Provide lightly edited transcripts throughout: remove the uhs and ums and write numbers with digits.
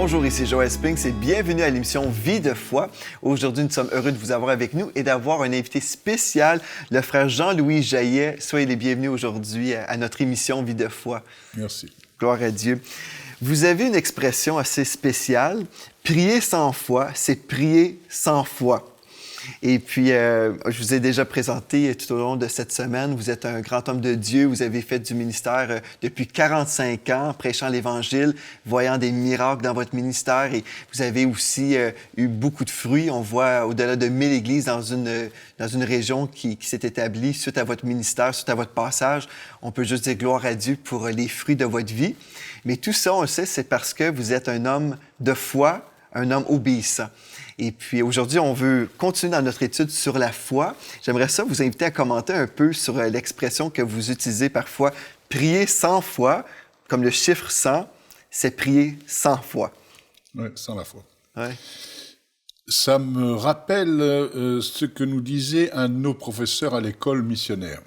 Bonjour, ici Joël Spinks et bienvenue à l'émission Vie de foi. Aujourd'hui, nous sommes heureux de vous avoir avec nous et d'avoir un invité spécial, le frère Jean-Louis Jaillet. Soyez les bienvenus aujourd'hui à notre émission Vie de foi. Merci. Gloire à Dieu. Vous avez une expression assez spéciale. Prier sans foi, c'est prier sans foi. Et puis, je vous ai déjà présenté tout au long de cette semaine. Vous êtes un grand homme de Dieu. Vous avez fait du ministère depuis 45 ans, prêchant l'Évangile, voyant des miracles dans votre ministère. Et vous avez aussi eu beaucoup de fruits. On voit au-delà de 1000 églises dans une région qui s'est établie suite à votre ministère, suite à votre passage. On peut juste dire gloire à Dieu pour les fruits de votre vie. Mais tout ça, on le sait, c'est parce que vous êtes un homme de foi, un homme obéissant. Et puis aujourd'hui, on veut continuer dans notre étude sur la foi. J'aimerais ça vous inviter à commenter un peu sur l'expression que vous utilisez parfois, prier sans foi, comme le chiffre 100, c'est prier sans foi. Oui, sans la foi. Ouais. Ça me rappelle ce que nous disait un de nos professeurs à l'école missionnaire.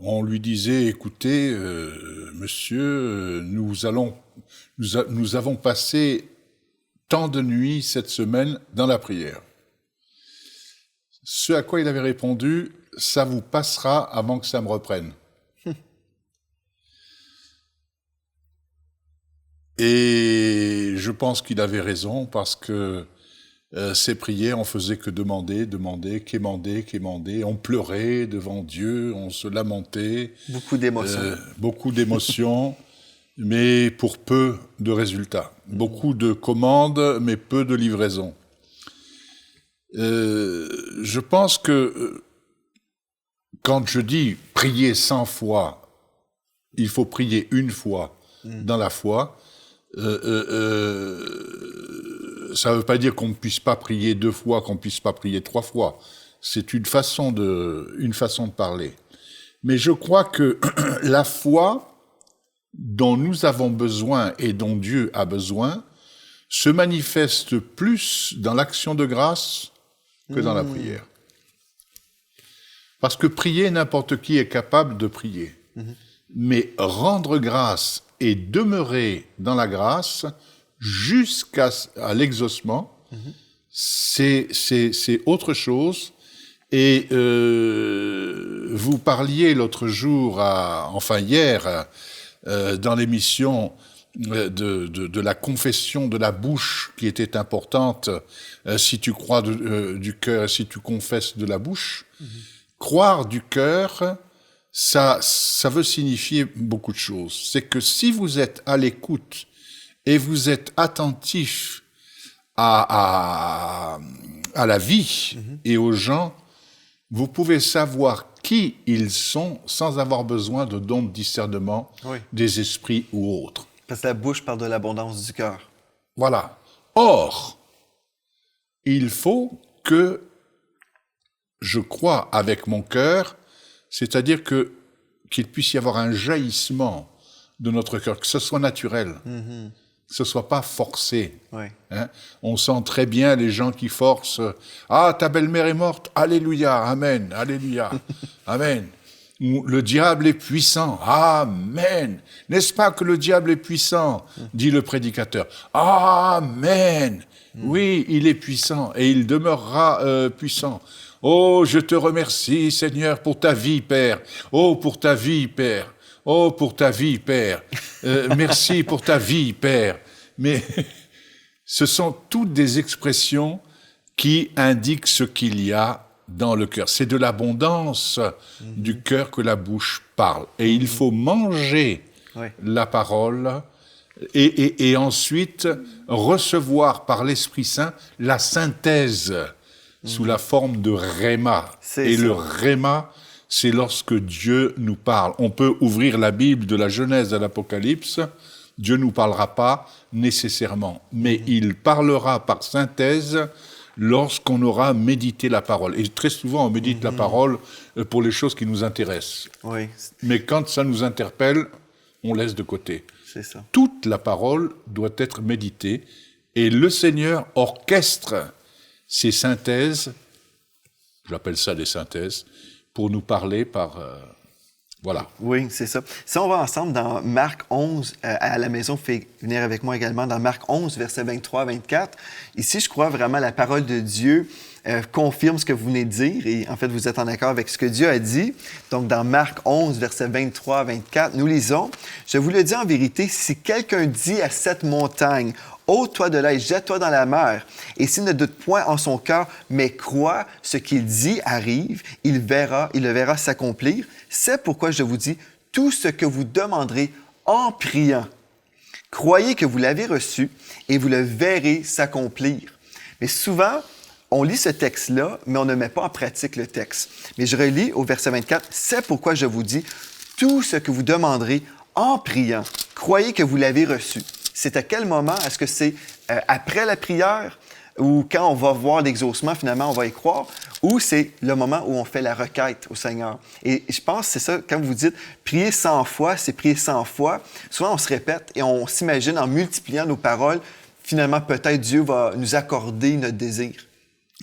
On lui disait, écoutez, monsieur, nous avons passé tant de nuits cette semaine dans la prière. Ce à quoi il avait répondu, ça vous passera avant que ça me reprenne. Et je pense qu'il avait raison parce que ces prières, on faisait que demander, quémander. On pleurait devant Dieu, on se lamentait. Beaucoup d'émotions. Beaucoup d'émotions. Mais pour peu de résultats. Beaucoup de commandes, mais peu de livraisons. Je pense que quand je dis prier 100 fois, il faut prier une fois dans la foi. Ça ne veut pas dire qu'on ne puisse pas prier 2 fois, qu'on ne puisse pas prier 3 fois. C'est une façon de parler. Mais je crois que la foi dont nous avons besoin et dont Dieu a besoin se manifeste plus dans l'action de grâce que dans la prière. Parce que prier, n'importe qui est capable de prier. Mais rendre grâce et demeurer dans la grâce jusqu'à l'exaucement, c'est autre chose. Et vous parliez l'autre jour, hier, dans l'émission de la confession de la bouche qui était importante, si tu crois du cœur, si tu confesses de la bouche. Croire du cœur, ça veut signifier beaucoup de choses. C'est que si vous êtes à l'écoute et vous êtes attentif à la vie et aux gens, vous pouvez savoir qui ils sont sans avoir besoin de dons de discernement des esprits ou autres. Parce que la bouche parle de l'abondance du cœur. Voilà. Or, il faut que je croie avec mon cœur, c'est-à-dire qu'il puisse y avoir un jaillissement de notre cœur, que ce soit naturel. Que ce soit pas forcé. Hein? On sent très bien les gens qui forcent. Ah, ta belle-mère est morte. Alléluia, amen, alléluia, amen. Le diable est puissant. Amen. N'est-ce pas que le diable est puissant, dit le prédicateur. Amen. Oui, il est puissant et il demeurera puissant. Oh, je te remercie, Seigneur, pour ta vie, Père. Oh, pour ta vie, Père. Oh, pour ta vie, Père. Merci pour ta vie, Père. Mais ce sont toutes des expressions qui indiquent ce qu'il y a dans le cœur. C'est de l'abondance du cœur que la bouche parle. Et il faut manger la parole et ensuite recevoir par l'Esprit Saint la synthèse sous la forme de rhéma. Et le rhéma, c'est lorsque Dieu nous parle. On peut ouvrir la Bible de la Genèse à l'Apocalypse, Dieu ne nous parlera pas nécessairement, mais il parlera par synthèse lorsqu'on aura médité la parole. Et très souvent, on médite la parole pour les choses qui nous intéressent. Mais quand ça nous interpelle, on laisse de côté. C'est ça. Toute la parole doit être méditée, et le Seigneur orchestre ces synthèses, j'appelle ça des synthèses, pour nous parler par Voilà. Oui, c'est ça. Si on va ensemble dans Marc 11, à la maison, vous pouvez venir avec moi également, dans Marc 11, versets 23 à 24. Ici, je crois vraiment la parole de Dieu confirme ce que vous venez de dire et en fait, vous êtes en accord avec ce que Dieu a dit. Donc, dans Marc 11, versets 23 à 24, nous lisons, « Je vous le dis en vérité, si quelqu'un dit à cette montagne, ôte-toi de là et jette-toi dans la mer. Et s'il ne doute point en son cœur, mais croit ce qu'il dit arrive, il le verra s'accomplir. C'est pourquoi je vous dis, tout ce que vous demanderez en priant, croyez que vous l'avez reçu et vous le verrez s'accomplir. » Mais souvent, on lit ce texte-là, mais on ne met pas en pratique le texte. Mais je relis au verset 24, « C'est pourquoi je vous dis, tout ce que vous demanderez en priant, croyez que vous l'avez reçu. » C'est à quel moment? Est-ce que c'est après la prière ou quand on va voir l'exaucement, finalement, on va y croire? Ou c'est le moment où on fait la requête au Seigneur? Et je pense que c'est ça, quand vous dites prier 100 fois, c'est prier 100 fois. Souvent, on se répète et on s'imagine en multipliant nos paroles, finalement, peut-être Dieu va nous accorder notre désir.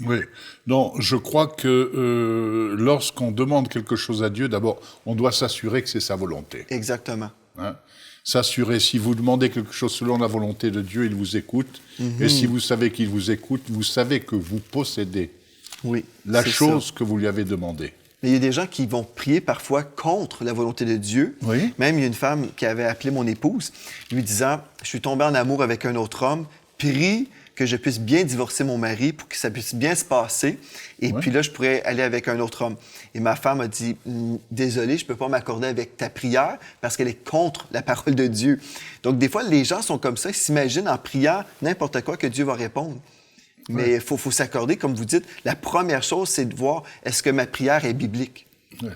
Oui. Non, je crois que lorsqu'on demande quelque chose à Dieu, d'abord, on doit s'assurer que c'est sa volonté. Exactement. Hein? S'assurer, si vous demandez quelque chose selon la volonté de Dieu, il vous écoute. Et si vous savez qu'il vous écoute, vous savez que vous possédez la chose que vous lui avez demandée. Mais il y a des gens qui vont prier parfois contre la volonté de Dieu. Oui. Même, il y a une femme qui avait appelé mon épouse, lui disant, « Je suis tombée en amour avec un autre homme, prie que je puisse bien divorcer mon mari pour que ça puisse bien se passer. Et puis là, je pourrais aller avec un autre homme. » Et ma femme a dit, « Désolé, je ne peux pas m'accorder avec ta prière parce qu'elle est contre la parole de Dieu. » Donc, des fois, les gens sont comme ça, ils s'imaginent en priant n'importe quoi que Dieu va répondre. Mais il faut s'accorder, comme vous dites, la première chose, c'est de voir est-ce que ma prière est biblique. Ouais.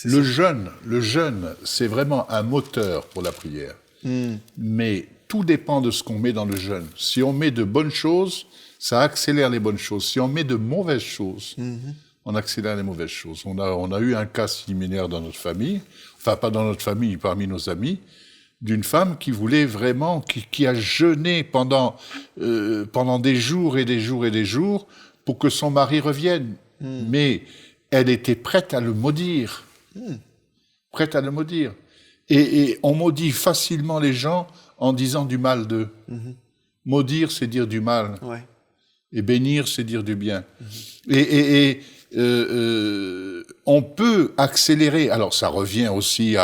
Le jeûne, c'est vraiment un moteur pour la prière. Mais tout dépend de ce qu'on met dans le jeûne. Si on met de bonnes choses, ça accélère les bonnes choses. Si on met de mauvaises choses, on accélère les mauvaises choses. On a eu un cas similaire dans notre famille, enfin pas dans notre famille, parmi nos amis, d'une femme qui voulait vraiment, qui a jeûné pendant des jours et des jours et des jours pour que son mari revienne. Mais elle était prête à le maudire. Prête à le maudire. Et on maudit facilement les gens en disant du mal d'eux. Maudire, c'est dire du mal. Ouais. Et bénir, c'est dire du bien. On peut accélérer. Alors, ça revient aussi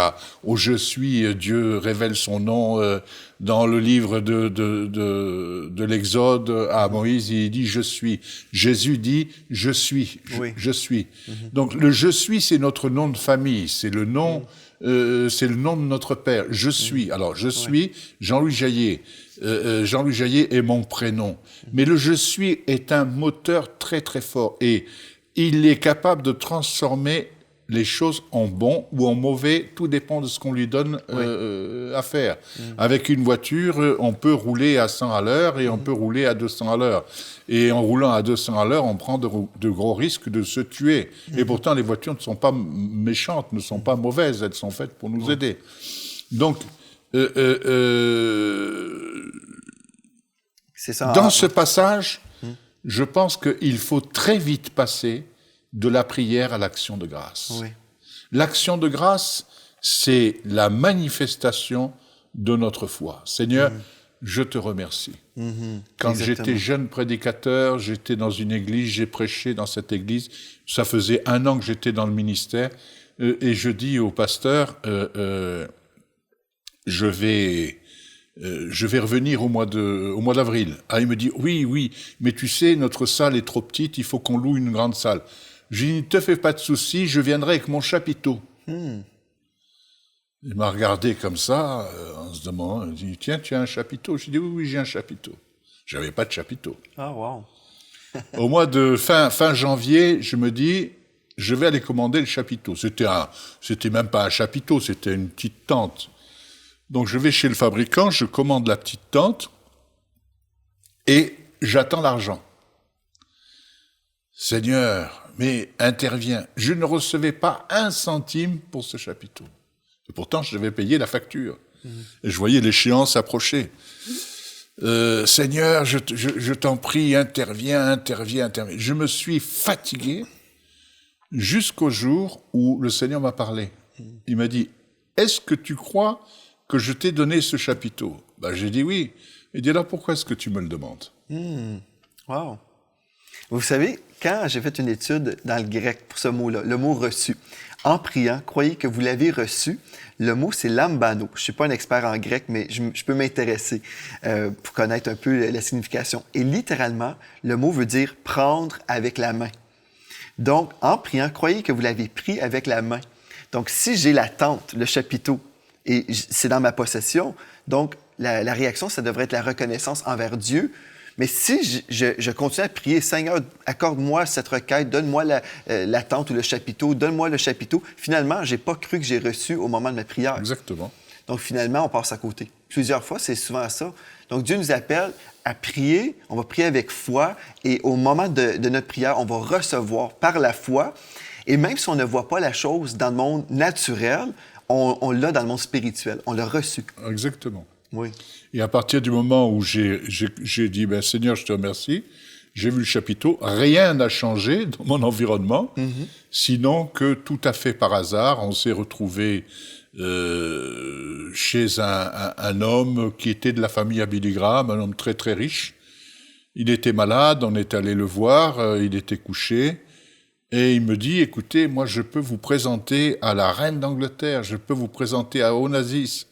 au « je suis », Dieu révèle son nom dans le livre de l'Exode à Moïse, il dit « je suis ». Jésus dit « je suis ». Je suis. Donc, le « je suis », c'est notre nom de famille. C'est le nom... c'est le nom de notre père. Je suis. Alors, je suis Jean-Louis Jaillet. Jean-Louis Jaillet est mon prénom. Mais le je suis est un moteur très très fort et il est capable de transformer les choses en bon ou en mauvais. Tout dépend de ce qu'on lui donne à faire. Avec une voiture, on peut rouler à 100 à l'heure et on peut rouler à 200 à l'heure. Et en roulant à 200 à l'heure, on prend de gros risques de se tuer. Et pourtant, les voitures ne sont pas méchantes, ne sont pas mauvaises. Elles sont faites pour nous aider. Donc, c'est ça. Dans ce passage, je pense qu'il faut très vite passer de la prière à l'action de grâce. Oui. L'action de grâce, c'est la manifestation de notre foi. Seigneur, je te remercie. Quand j'étais jeune prédicateur, j'étais dans une église, j'ai prêché dans cette église. Ça faisait 1 an que j'étais dans le ministère. Et je dis au pasteur, je vais revenir au mois d'avril. Ah, il me dit, oui, mais tu sais, notre salle est trop petite, il faut qu'on loue une grande salle. Je lui dis, ne te fais pas de soucis, je viendrai avec mon chapiteau. Il m'a regardé comme ça, en se demandant, il dit, tiens, tu as un chapiteau? Je lui dis, oui, j'ai un chapiteau. J'avais pas de chapiteau. Ah, wow. Au mois de fin janvier, je me dis, je vais aller commander le chapiteau. C'était même pas un chapiteau, c'était une petite tente. Donc je vais chez le fabricant, je commande la petite tente et j'attends l'argent. Seigneur, mais interviens. Je ne recevais pas 1 centime pour ce chapiteau. Et pourtant, je devais payer la facture. Et je voyais l'échéance approcher. Seigneur, je t'en prie, interviens. Je me suis fatigué jusqu'au jour où le Seigneur m'a parlé. Il m'a dit, est-ce que tu crois que je t'ai donné ce chapiteau? J'ai dit oui. Il dit, alors pourquoi est-ce que tu me le demandes? Wow. Vous savez, quand j'ai fait une étude dans le grec pour ce mot-là, le mot reçu, en priant, croyez que vous l'avez reçu. Le mot, c'est lambano. Je ne suis pas un expert en grec, mais je peux m'intéresser pour connaître un peu la signification. Et littéralement, le mot veut dire prendre avec la main. Donc, en priant, croyez que vous l'avez pris avec la main. Donc, si j'ai la tente, le chapiteau, et c'est dans ma possession, donc la réaction, ça devrait être la reconnaissance envers Dieu. Mais si je continue à prier, Seigneur, accorde-moi cette requête, donne-moi la tente ou le chapiteau, donne-moi le chapiteau, finalement, je n'ai pas cru que j'ai reçu au moment de ma prière. Exactement. Donc, finalement, on passe à côté. Plusieurs fois, c'est souvent ça. Donc, Dieu nous appelle à prier, on va prier avec foi, et au moment de notre prière, on va recevoir par la foi. Et même si on ne voit pas la chose dans le monde naturel, on l'a dans le monde spirituel, on l'a reçu. Exactement. Oui. Et à partir du moment où j'ai dit, Seigneur, je te remercie, j'ai vu le chapiteau, rien n'a changé dans mon environnement, sinon que tout à fait par hasard, on s'est retrouvé chez un homme qui était de la famille à Billy Graham, un homme très très riche. Il était malade, on est allé le voir, il était couché, et il me dit, écoutez, moi je peux vous présenter à la reine d'Angleterre, je peux vous présenter à Onassis.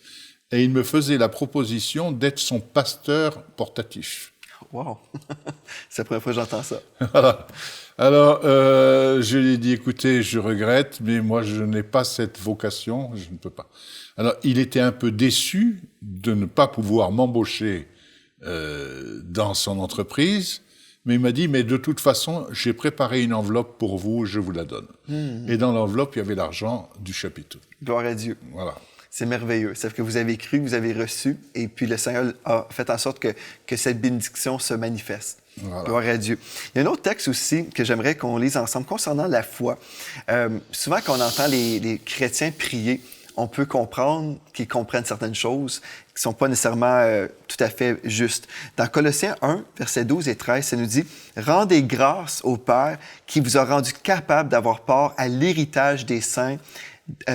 Et il me faisait la proposition d'être son pasteur portatif. Wow! C'est la première fois que j'entends ça. Voilà. Alors, je lui ai dit, écoutez, je regrette, mais moi, je n'ai pas cette vocation, je ne peux pas. Alors, il était un peu déçu de ne pas pouvoir m'embaucher dans son entreprise, mais il m'a dit, mais de toute façon, j'ai préparé une enveloppe pour vous, je vous la donne. Et dans l'enveloppe, il y avait l'argent du chapiteau. Gloire à Dieu. Voilà. C'est merveilleux. C'est que vous avez cru, que vous avez reçu, et puis le Seigneur a fait en sorte que cette bénédiction se manifeste. Voilà. Gloire à Dieu. Il y a un autre texte aussi que j'aimerais qu'on lise ensemble concernant la foi. Souvent, quand on entend les chrétiens prier, on peut comprendre qu'ils comprennent certaines choses qui ne sont pas nécessairement tout à fait justes. Dans Colossiens 1, versets 12 et 13, ça nous dit « Rendez grâce au Père qui vous a rendu capable d'avoir part à l'héritage des saints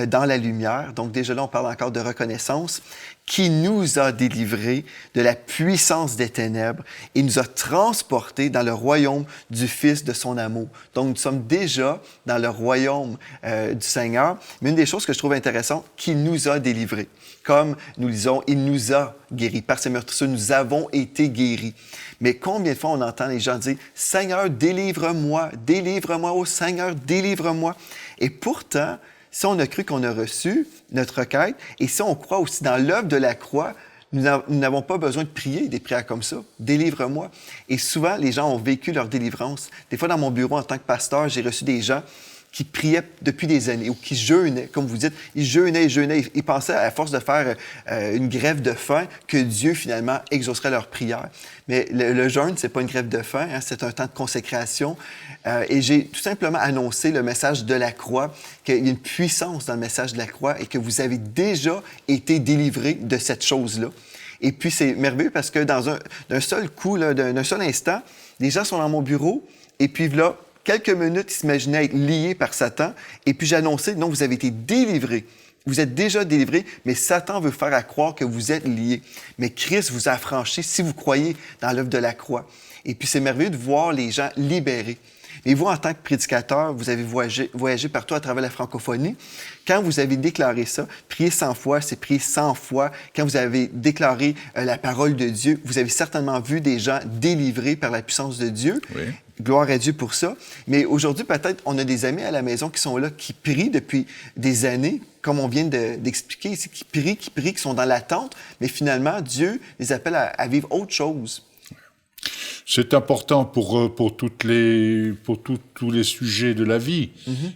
dans la lumière. » Donc déjà là, on parle encore de reconnaissance. « Qui nous a délivrés de la puissance des ténèbres et nous a transportés dans le royaume du Fils de son amour. » Donc nous sommes déjà dans le royaume du Seigneur. Mais une des choses que je trouve intéressante, « qui nous a délivrés ». Comme nous lisons, « il nous a guéris. Par ses meurtrissures, nous avons été guéris. » Mais combien de fois on entend les gens dire, « Seigneur, délivre-moi, délivre-moi, oh Seigneur, délivre-moi. » Et pourtant, si on a cru qu'on a reçu notre requête, et si on croit aussi dans l'œuvre de la croix, nous n'avons pas besoin de prier des prières comme ça. « Délivre-moi. » Et souvent, les gens ont vécu leur délivrance. Des fois, dans mon bureau, en tant que pasteur, j'ai reçu des gens qui priaient depuis des années ou qui jeûnaient, comme vous dites. Ils jeûnaient. Ils pensaient, à force de faire une grève de faim, que Dieu, finalement, exaucerait leurs prières. Mais le jeûne, c'est pas une grève de faim, hein, c'est un temps de consécration. Et j'ai tout simplement annoncé le message de la croix, qu'il y a une puissance dans le message de la croix et que vous avez déjà été délivrés de cette chose-là. Et puis, c'est merveilleux parce que d'un seul coup, d'un seul instant, les gens sont dans mon bureau et puis là, quelques minutes, ils s'imaginaient être liés par Satan. Et puis, j'ai annoncé, non, vous avez été délivrés. Vous êtes déjà délivrés, mais Satan veut faire à croire que vous êtes liés. Mais Christ vous a affranchis si vous croyez dans l'œuvre de la croix. Et puis, c'est merveilleux de voir les gens libérés. Mais vous, en tant que prédicateur, vous avez voyagé partout à travers la francophonie. Quand vous avez déclaré ça, prier 100 fois, c'est prier 100 fois. Quand vous avez déclaré la parole de Dieu, vous avez certainement vu des gens délivrés par la puissance de Dieu. Oui. Gloire à Dieu pour ça. Mais aujourd'hui, peut-être, on a des amis à la maison qui sont là, qui prient depuis des années, comme on vient d'expliquer ici, qui prient, qui sont dans l'attente, mais finalement, Dieu les appelle à vivre autre chose. C'est important pour tous les sujets de la vie,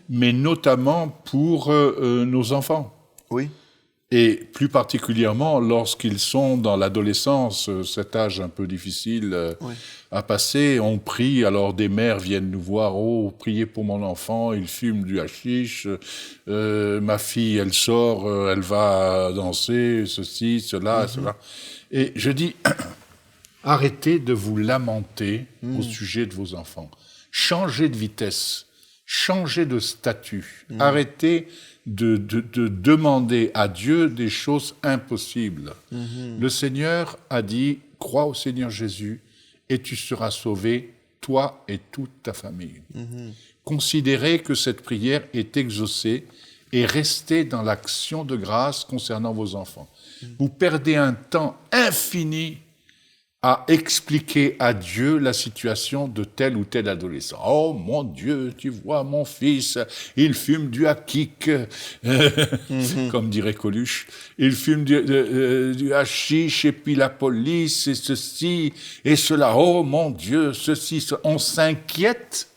mais notamment pour nos enfants. Oui. Et plus particulièrement lorsqu'ils sont dans l'adolescence, cet âge un peu difficile à passer, on prie, alors des mères viennent nous voir, « Oh, priez pour mon enfant, il fume du hashish, ma fille, elle sort, elle va danser, ceci, cela, cela. » Et je dis, arrêtez de vous lamenter au sujet de vos enfants. Changez de vitesse. changer de statut, arrêter de demander à Dieu des choses impossibles. Le Seigneur a dit, crois au Seigneur Jésus et tu seras sauvé, toi et toute ta famille. Considérez que cette prière est exaucée et restez dans l'action de grâce concernant vos enfants. Vous perdez un temps infini à expliquer à Dieu la situation de tel ou tel adolescent. Oh mon Dieu, tu vois mon fils, il fume du hakik, comme dirait Coluche. Il fume du hashish et puis la police et ceci et cela. Oh mon Dieu, ceci, cela. On s'inquiète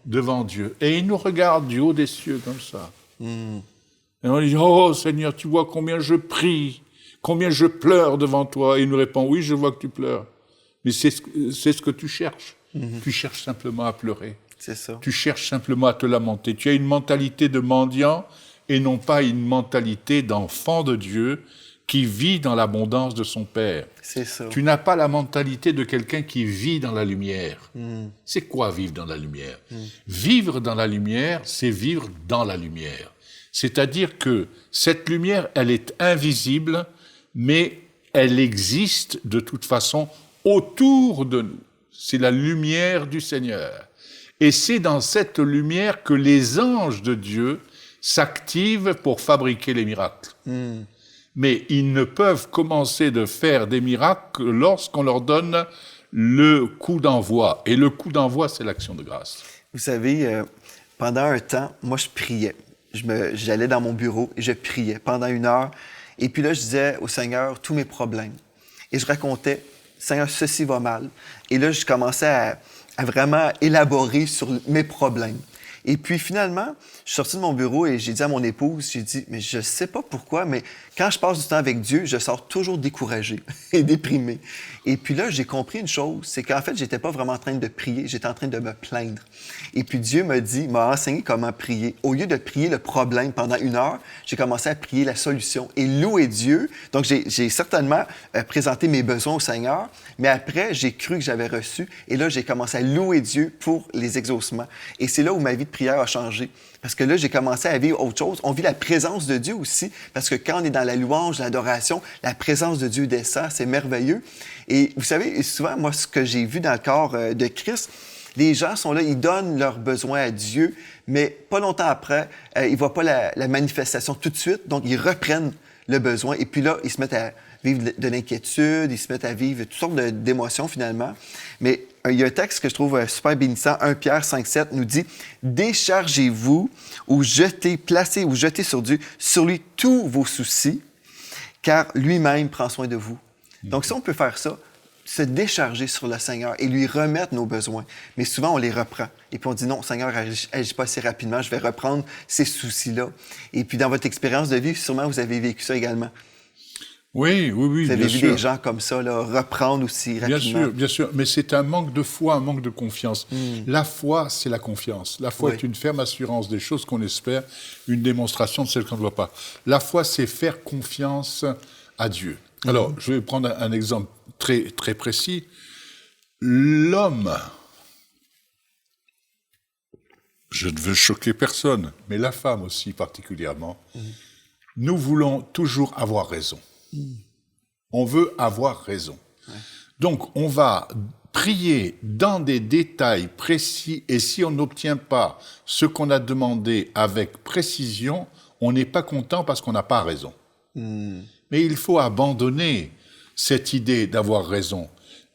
devant Dieu. Et il nous regarde du haut des cieux comme ça. Et on dit, oh Seigneur, tu vois combien je prie, combien je pleure devant toi. Et il nous répond, oui, je vois que tu pleures. Mais c'est ce que tu cherches. Tu cherches simplement à pleurer. C'est ça. Tu cherches simplement à te lamenter. Tu as une mentalité de mendiant et non pas une mentalité d'enfant de Dieu qui vit dans l'abondance de son Père. C'est ça. Tu n'as pas la mentalité de quelqu'un qui vit dans la lumière. C'est quoi vivre dans la lumière? Vivre dans la lumière, c'est vivre dans la lumière. C'est-à-dire que cette lumière, elle est invisible, mais elle existe de toute façon autour de nous. C'est la lumière du Seigneur. Et c'est dans cette lumière que les anges de Dieu s'activent pour fabriquer les miracles. Mais ils ne peuvent commencer de faire des miracles lorsqu'on leur donne le coup d'envoi. Et le coup d'envoi, c'est l'action de grâce. Vous savez, pendant un temps, moi, je priais. J'allais dans mon bureau et je priais pendant 1 heure. Et puis là, je disais au Seigneur tous mes problèmes. Et je racontais, Seigneur, ceci va mal. Et là, je commençais à vraiment élaborer sur mes problèmes. Et puis finalement, je suis sorti de mon bureau et j'ai dit à mon épouse, j'ai dit, mais je sais pas pourquoi, mais quand je passe du temps avec Dieu, je sors toujours découragé et déprimé. Et puis là, j'ai compris une chose, c'est qu'en fait, j'étais pas vraiment en train de prier, j'étais en train de me plaindre. Et puis Dieu m'a enseigné comment prier. Au lieu de prier le problème pendant 1 heure, j'ai commencé à prier la solution et louer Dieu. Donc, j'ai certainement présenté mes besoins au Seigneur, mais après, j'ai cru que j'avais reçu. Et là, j'ai commencé à louer Dieu pour les exaucements. Et c'est là où ma vie de prière a changé. Parce que là, j'ai commencé à vivre autre chose. On vit la présence de Dieu aussi, parce que quand on est dans la louange, l'adoration, la présence de Dieu descend, c'est merveilleux. Et vous savez, souvent, moi, ce que j'ai vu dans le corps de Christ, les gens sont là, ils donnent leurs besoins à Dieu, mais pas longtemps après, ils ne voient pas la manifestation tout de suite, donc ils reprennent le besoin. Et puis là, ils se mettent à vivre de l'inquiétude, ils se mettent à vivre toutes sortes d'émotions finalement. Mais il y a un texte que je trouve super bénissant, 1 Pierre 5,7 nous dit « Déchargez-vous ou placez ou jetez sur Dieu, sur lui tous vos soucis, car lui-même prend soin de vous. » Donc si on peut faire ça, se décharger sur le Seigneur et lui remettre nos besoins. Mais souvent, on les reprend. Et puis on dit non, Seigneur, agis pas assez rapidement, je vais reprendre ces soucis-là. Et puis dans votre expérience de vie, sûrement vous avez vécu ça également. Oui, Vous avez vu sûr. des gens comme ça, là, reprendre aussi rapidement. Bien sûr, mais c'est un manque de foi, un manque de confiance. La foi, c'est la confiance. La foi est une ferme assurance des choses qu'on espère, une démonstration de celles qu'on ne voit pas. La foi, c'est faire confiance à Dieu. Alors, je vais prendre un exemple très, très précis. L'homme, je ne veux choquer personne, mais la femme aussi particulièrement, nous voulons toujours avoir raison. On veut avoir raison. Donc, on va prier dans des détails précis et si on n'obtient pas ce qu'on a demandé avec précision, on n'est pas content parce qu'on n'a pas raison. Mais il faut abandonner cette idée d'avoir raison.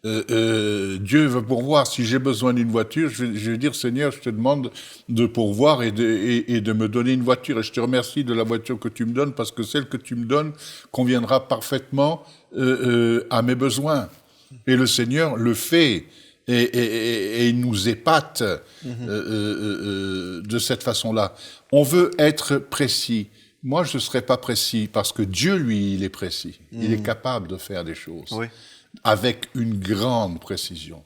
Dieu veut pourvoir. Si j'ai besoin d'une voiture, je vais dire, Seigneur, je te demande de pourvoir et de me donner une voiture. Et je te remercie de la voiture que tu me donnes parce que celle que tu me donnes conviendra parfaitement à mes besoins. Et le Seigneur le fait et il nous épate de cette façon-là. On veut être précis. Moi, je ne serai pas précis parce que Dieu, lui, il est précis. Il est capable de faire des choses avec une grande précision.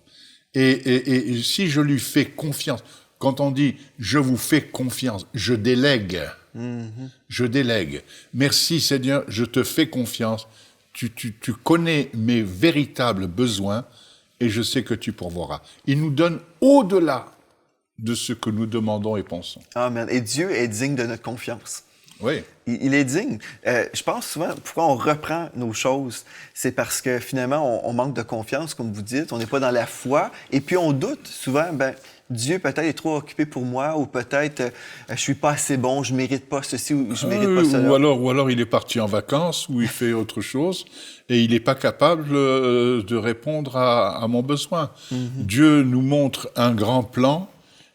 Et si je lui fais confiance, quand on dit « je vous fais confiance », je délègue. Je délègue. Merci Seigneur, je te fais confiance. Tu connais mes véritables besoins et je sais que tu pourvoiras. Il nous donne au-delà de ce que nous demandons et pensons. Amen. Et Dieu est digne de notre confiance. Oui. Il est digne. Je pense souvent, pourquoi on reprend nos choses, c'est parce que finalement, on manque de confiance, comme vous dites, on n'est pas dans la foi, et puis on doute souvent, Dieu peut-être est trop occupé pour moi, ou peut-être je suis pas assez bon, je mérite pas ceci, ou je mérite pas cela. Ou alors il est parti en vacances, ou il fait autre chose, et il n'est pas capable de répondre à mon besoin. Dieu nous montre un grand plan,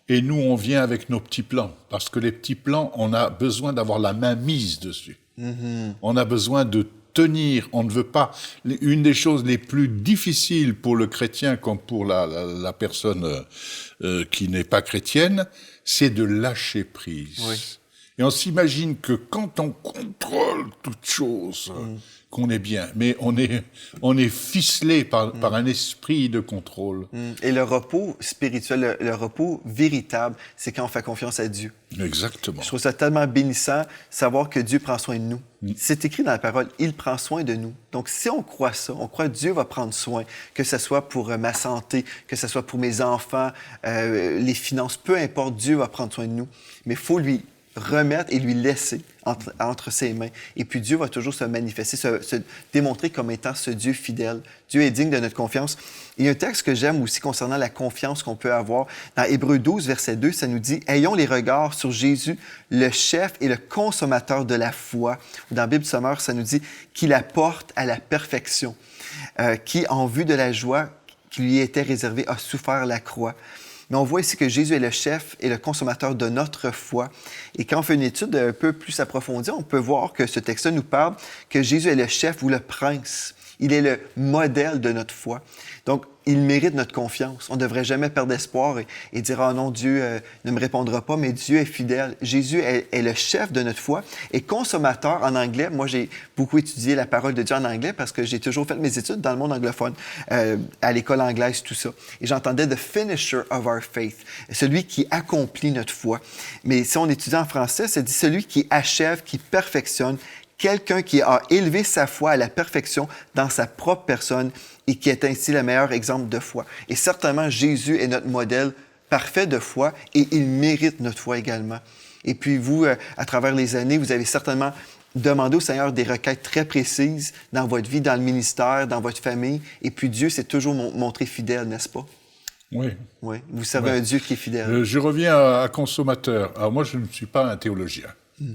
et nous, on vient avec nos petits plans. Parce que les petits plans, on a besoin d'avoir la main mise dessus. On a besoin de tenir. On ne veut pas... Une des choses les plus difficiles pour le chrétien, comme pour la personne qui n'est pas chrétienne, c'est de lâcher prise. Oui. Et on s'imagine que quand on contrôle toute chose, qu'on est bien. Mais on est ficelé par un esprit de contrôle. Et le repos spirituel, le repos véritable, c'est quand on fait confiance à Dieu. Exactement. Je trouve ça tellement bénissant, savoir que Dieu prend soin de nous. C'est écrit dans la parole, il prend soin de nous. Donc, si on croit ça, on croit que Dieu va prendre soin, que ce soit pour ma santé, que ce soit pour mes enfants, les finances, peu importe, Dieu va prendre soin de nous. Mais il faut lui remettre et lui laisser entre ses mains. Et puis Dieu va toujours se manifester, se démontrer comme étant ce Dieu fidèle. Dieu est digne de notre confiance. Il y a un texte que j'aime aussi concernant la confiance qu'on peut avoir. Dans Hébreux 12, verset 2, ça nous dit « Ayons les regards sur Jésus, le chef et le consommateur de la foi. » Dans Bible Sommaire, ça nous dit « Qui la porte à la perfection, qui, en vue de la joie qui lui était réservée, a souffert la croix. » Mais on voit ici que Jésus est le chef et le consommateur de notre foi. Et quand on fait une étude un peu plus approfondie, on peut voir que ce texte nous parle que Jésus est le chef ou le prince. Il est le modèle de notre foi. Donc, il mérite notre confiance. On ne devrait jamais perdre espoir et dire « Ah non, Dieu ne me répondra pas », mais Dieu est fidèle. Jésus est le chef de notre foi et consommateur en anglais. Moi, j'ai beaucoup étudié la parole de Dieu en anglais parce que j'ai toujours fait mes études dans le monde anglophone, à l'école anglaise, tout ça. Et j'entendais « the finisher of our faith », celui qui accomplit notre foi. Mais si on étudie en français, ça dit « celui qui achève, qui perfectionne », quelqu'un qui a élevé sa foi à la perfection dans sa propre personne et qui est ainsi le meilleur exemple de foi. Et certainement, Jésus est notre modèle parfait de foi et il mérite notre foi également. Et puis vous, à travers les années, vous avez certainement demandé au Seigneur des requêtes très précises dans votre vie, dans le ministère, dans votre famille. Et puis Dieu s'est toujours montré fidèle, n'est-ce pas? Oui. Oui, vous savez un Dieu qui est fidèle. Je reviens à consommateur. Alors moi, je ne suis pas un théologien.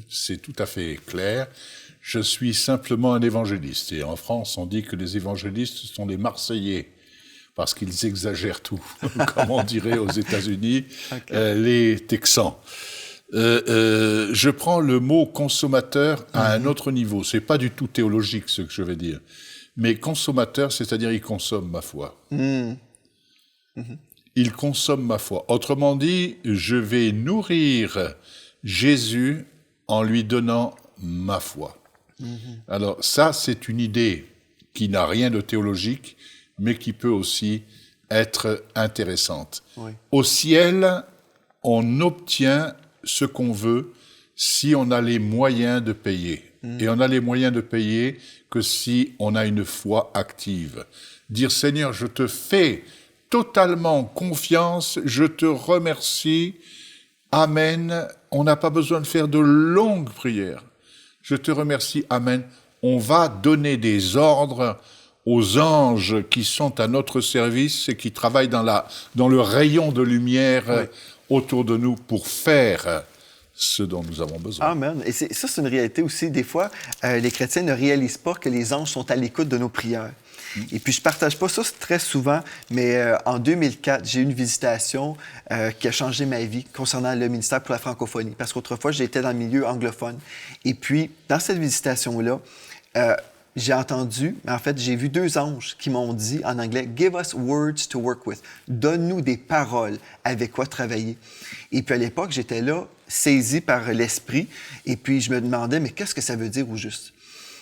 C'est tout à fait clair. Je suis simplement un évangéliste. Et en France, on dit que les évangélistes sont les Marseillais, parce qu'ils exagèrent tout, comme on dirait aux États-Unis, les Texans. Je prends le mot consommateur à un autre niveau. C'est pas du tout théologique ce que je vais dire. Mais consommateur, c'est-à-dire il consomme ma foi. Il consomme ma foi. Autrement dit, je vais nourrir Jésus en lui donnant ma foi. Alors ça, c'est une idée qui n'a rien de théologique, mais qui peut aussi être intéressante. Oui. Au ciel, on obtient ce qu'on veut si on a les moyens de payer. Et on a les moyens de payer que si on a une foi active. Dire « Seigneur, je te fais totalement confiance, je te remercie, Amen ». On n'a pas besoin de faire de longues prières. Je te remercie, Amen. On va donner des ordres aux anges qui sont à notre service et qui travaillent dans le rayon de lumière autour de nous pour faire ce dont nous avons besoin. Amen. Et ça, c'est une réalité aussi. Des fois, les chrétiens ne réalisent pas que les anges sont à l'écoute de nos prières. Et puis, je ne partage pas ça très souvent, mais en 2004, j'ai eu une visitation qui a changé ma vie concernant le ministère pour la francophonie. Parce qu'autrefois, j'étais dans le milieu anglophone. Et puis, dans cette visitation-là, j'ai entendu, en fait, j'ai vu 2 anges qui m'ont dit en anglais « Give us words to work with ». Donne-nous des paroles avec quoi travailler. Et puis, à l'époque, j'étais là, saisi par l'esprit. Et puis, je me demandais « Mais qu'est-ce que ça veut dire au juste ?»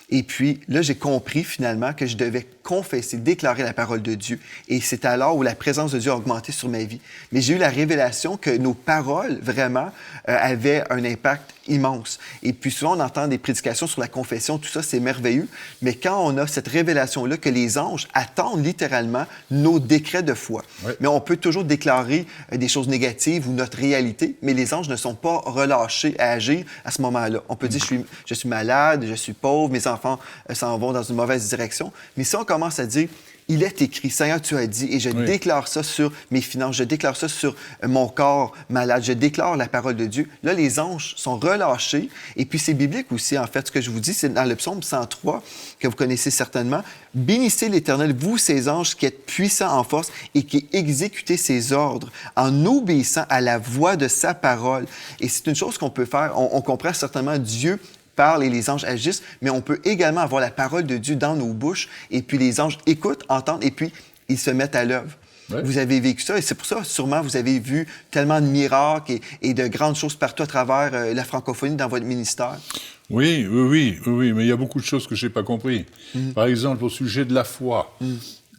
Et puis, là, j'ai compris finalement que je devais confesser, déclarer la parole de Dieu. Et c'est alors où la présence de Dieu a augmenté sur ma vie. Mais j'ai eu la révélation que nos paroles, vraiment, avaient un impact immense. Et puis souvent, on entend des prédications sur la confession, tout ça, c'est merveilleux. Mais quand on a cette révélation-là que les anges attendent littéralement nos décrets de foi. Oui. Mais on peut toujours déclarer des choses négatives ou notre réalité, mais les anges ne sont pas relâchés à agir à ce moment-là. On peut dire, je suis malade, je suis pauvre, mes enfants s'en vont dans une mauvaise direction. Mais si on commence à dire, il est écrit, Seigneur, tu as dit, et je déclare ça sur mes finances, je déclare ça sur mon corps malade, je déclare la parole de Dieu. Là, les anges sont relâchés. Et puis, c'est biblique aussi, en fait. Ce que je vous dis, c'est dans le psaume 103, que vous connaissez certainement. Bénissez l'Éternel, vous, ses anges, qui êtes puissants en force et qui exécutez ses ordres en obéissant à la voix de sa parole. Et c'est une chose qu'on peut faire. On comprend certainement Dieu parle et les anges agissent, mais on peut également avoir la parole de Dieu dans nos bouches, et puis les anges écoutent, entendent, et puis ils se mettent à l'œuvre. Ouais. Vous avez vécu ça, et c'est pour ça, sûrement, vous avez vu tellement de miracles et de grandes choses partout à travers la francophonie dans votre ministère. Oui, mais il y a beaucoup de choses que je n'ai pas compris. Par exemple, au sujet de la foi,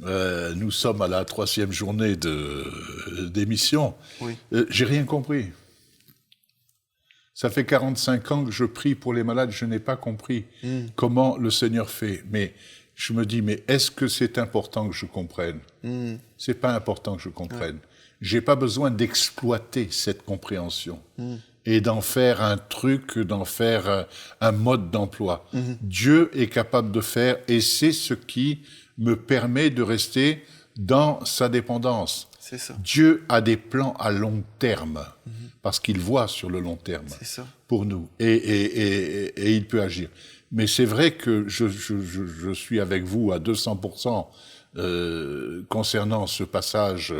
nous sommes à la 3e journée d'émission. Oui. J'ai rien compris. Ça fait 45 ans que je prie pour les malades, je n'ai pas compris comment le Seigneur fait. Mais je me dis, mais est-ce que c'est important que je comprenne? C'est pas important que je comprenne. J'ai pas besoin d'exploiter cette compréhension et d'en faire un truc, d'en faire un mode d'emploi. Dieu est capable de faire, et c'est ce qui me permet de rester dans sa dépendance. C'est ça. Dieu a des plans à long terme, parce qu'il voit sur le long terme pour nous, et il peut agir. Mais c'est vrai que je suis avec vous à 200% concernant ce passage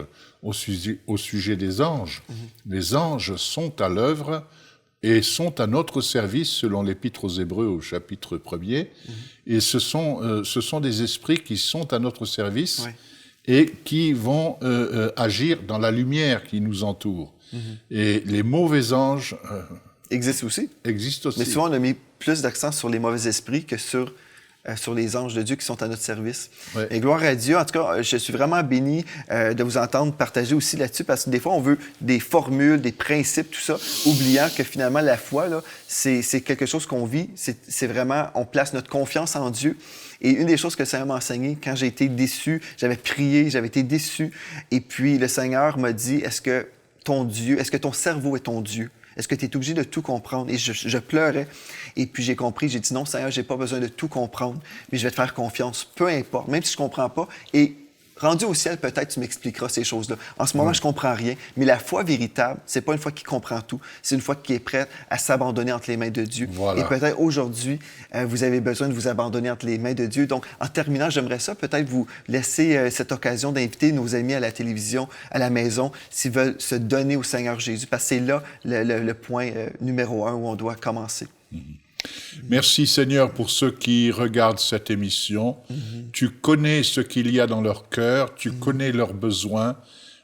au sujet des anges. Les anges sont à l'œuvre et sont à notre service, selon l'Épître aux Hébreux au chapitre 1er. Et ce sont des esprits qui sont à notre service et qui vont agir dans la lumière qui nous entoure. Et les mauvais anges existent aussi. Existent aussi. Mais souvent, on a mis plus d'accent sur les mauvais esprits que sur les anges de Dieu qui sont à notre service. Ouais. Et gloire à Dieu. En tout cas, je suis vraiment béni de vous entendre partager aussi là-dessus, parce que des fois, on veut des formules, des principes, tout ça, oubliant que finalement, la foi, là, c'est quelque chose qu'on vit. C'est vraiment, on place notre confiance en Dieu. Et une des choses que le Seigneur m'a enseigné, quand j'ai été déçu, j'avais prié, j'avais été déçu, et puis le Seigneur m'a dit, est-ce que ton cerveau est ton Dieu? Est-ce que tu es obligé de tout comprendre? Et je pleurais. Et puis j'ai compris, j'ai dit non, Seigneur, j'ai pas besoin de tout comprendre, mais je vais te faire confiance, peu importe, même si je comprends pas. Et rendu au ciel, peut-être tu m'expliqueras ces choses-là. En ce moment, je comprends rien, mais la foi véritable, c'est pas une foi qui comprend tout, c'est une foi qui est prête à s'abandonner entre les mains de Dieu. Voilà. Et peut-être aujourd'hui, vous avez besoin de vous abandonner entre les mains de Dieu. Donc, en terminant, j'aimerais ça peut-être vous laisser cette occasion d'inviter nos amis à la télévision, à la maison, s'ils veulent se donner au Seigneur Jésus, parce que c'est là le point numéro 1 où on doit commencer. Merci Seigneur pour ceux qui regardent cette émission. Tu connais ce qu'il y a dans leur cœur, tu connais leurs besoins.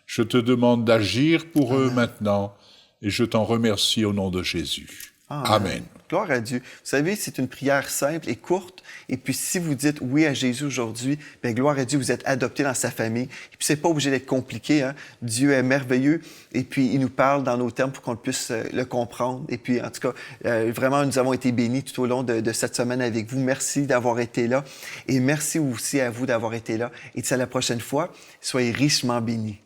Je te demande d'agir pour eux maintenant, et je t'en remercie au nom de Jésus. Amen. Gloire à Dieu. Vous savez, c'est une prière simple et courte. Et puis, si vous dites oui à Jésus aujourd'hui, bien, gloire à Dieu, vous êtes adopté dans sa famille. Et puis, c'est pas obligé d'être compliqué, hein? Dieu est merveilleux. Et puis, il nous parle dans nos termes pour qu'on puisse le comprendre. Et puis, en tout cas, vraiment, nous avons été bénis tout au long de cette semaine avec vous. Merci d'avoir été là. Et merci aussi à vous d'avoir été là. Et d'ici à la prochaine fois, soyez richement bénis.